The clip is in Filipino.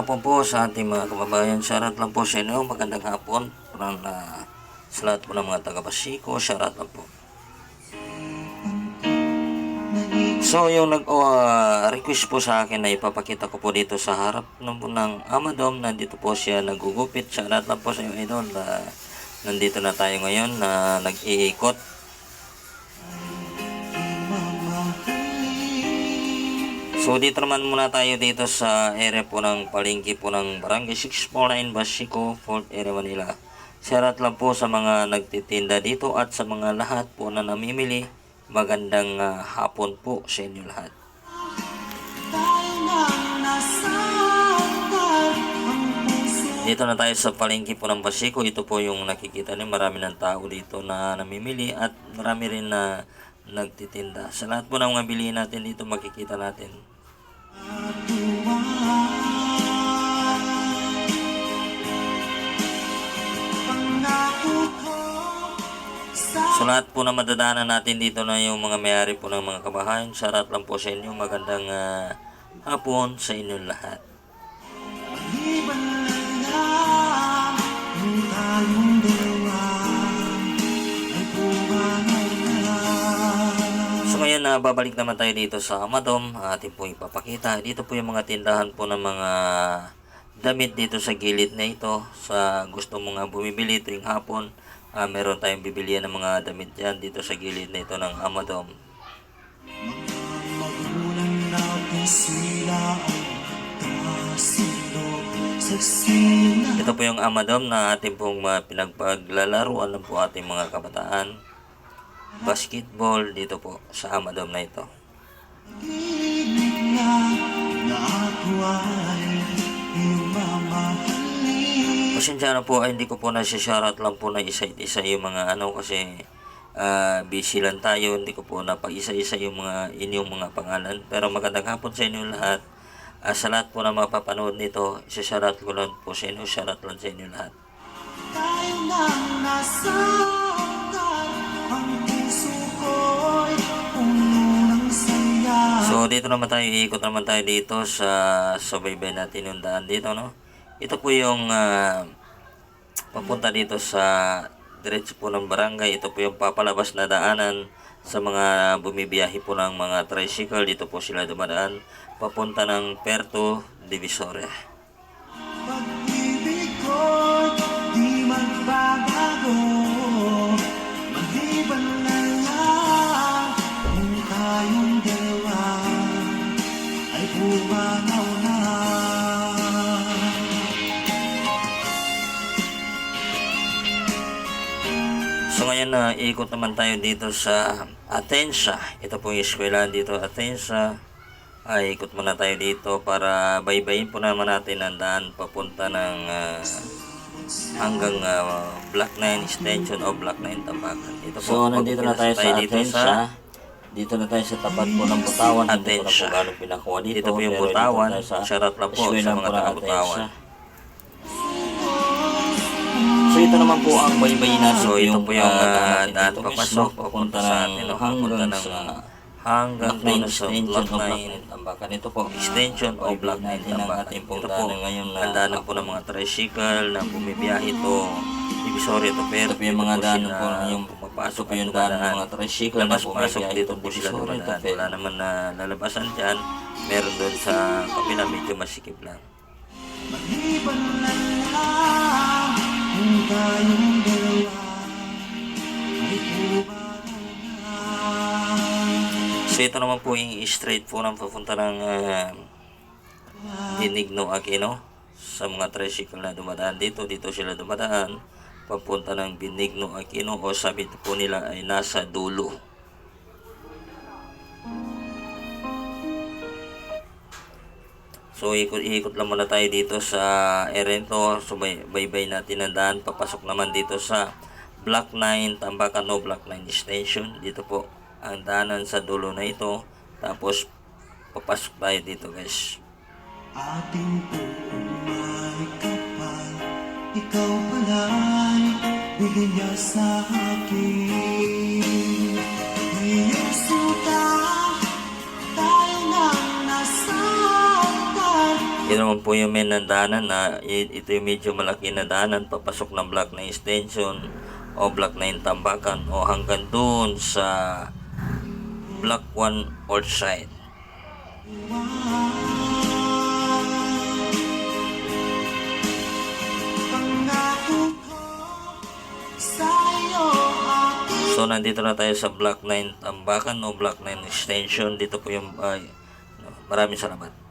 hapon po sa ating mga kababayan. Shoutout lang po sa inyo. Magandang hapon. Parang sa lahat po ng mga taga-Basiko, shoutout lang po. So, yung nag-request po sa akin na ipapakita ko po dito sa harap ng Amadom. Nandito po siya nagugupit. Shoutout lang po sa iyo, idol. Nandito na tayo ngayon na nag-iikot. So dito naman muna tayo dito sa area po ng palengke po ng Barangay 649 Basiko, Fort Area, Manila. Shoutout lang po sa mga nagtitinda dito at sa mga lahat po na namimili. Magandang hapon po sa inyo lahat. Dito na tayo sa palengke po ng Basiko. Ito po yung nakikita niyo, marami ng tao dito na namimili at marami rin na nagtitinda. Sa lahat po ng mga bilihin natin dito makikita natin. Sa lahat po na madadaanan natin dito na yung mga may-ari po ng mga kabahayan, shoutout lang po sa inyo. Magandang hapon sa inyo lahat. Ngayon babalik naman tayo dito sa Amadom. Atin po ipapakita. Dito po yung mga tindahan po ng mga damit dito sa gilid na ito. Sa gusto mo nga bumibili tuwing hapon, meron tayong bibilihan ng mga damit dyan dito sa gilid na ito ng Amadom. Ito po yung Amadom na ating pong pinagpaglalaruan ng po ating mga kabataan. Basketball dito po sa Amadom na ito. Pasensya na po, hindi ko po nasi-shoutout lang po na isa-isa yung mga kasi busy lang tayo. Hindi ko po napag-isa-isa yung mga inyong mga pangalan. Pero magandang hapon sa inyo lahat. Sa lahat po na mapapanood nito, isa-shoutout ko lang po sa inyo. Shoutout lang sa inyo lahat. So dito naman tayo, iikot naman tayo dito sa baybay natin yung daan dito, no? Ito po yung papunta dito sa diretso po ng barangay. Ito po yung papalabas na daanan sa mga bumibiyahe po ng mga tricycle. Dito po sila dumadaan papunta ng Puerto Divisoria. Pag-ibig ko di magbabago, maliban na lang kung tayong dalawa ay pumanaw na. So ngayon iikot naman tayo dito sa Atensa. Ito po yung eskwela dito, Atensa. Ikot muna tayo dito para baybayin po naman natin ang daan papunta ng hanggang Block 9 Extension o Block 9 Tambakan. Ito po, so nandito na tayo sa Atensa. Dito na tayo sa tapat po ng Butawan. Atensa. Dito po yung Butawan. Shoutout lang po sa mga taga-Butawan. So ito naman po ang baybayin natin. So ito po yung daan papasok papunta sa atin. Hanggang doon sa Block 9 Tambakan. Ito po, extension o Block 9 Tambakan. Ito po, ang daanan po ng mga tricycle na bumibiyahe ito. Divisoria to, pero ito yung mga daanan po yung pumapasok po yung daanan ng mga tricycle na bumibiyahe dito po sila dumadaan. Wala naman na lalabasan dyan. Meron doon sa kapila, medyo masikip lang. Maliban na lang kung tayong dalawa ay so ito naman po yung straight po ng papunta ng Benigno Aquino. Sa mga tricycle na dumadaan dito sila dumadaan papunta ng Benigno Aquino, o sabi po nila ay nasa dulo. So ikot lang muna tayo dito sa Erento. So baybay natin ang daan papasok naman dito sa Block 9 Tambakan o Block 9 Extension. Dito po ang daanan sa dulo na ito. Tapos papasok tayo dito, guys. Ating umay kapal, ikaw pala'y bigyan sa akin. Iyong suta, tayo nang nasaktan. Ito naman po yung main na daanan na ito yung medyo malaki na daanan papasok ng Block 9 Extension o Block 9 Tambakan o hanggang doon sa Block 1 North Side. So nandito na tayo sa Block 9 Tambakan o Block 9 Extension. Dito po yung maraming salamat.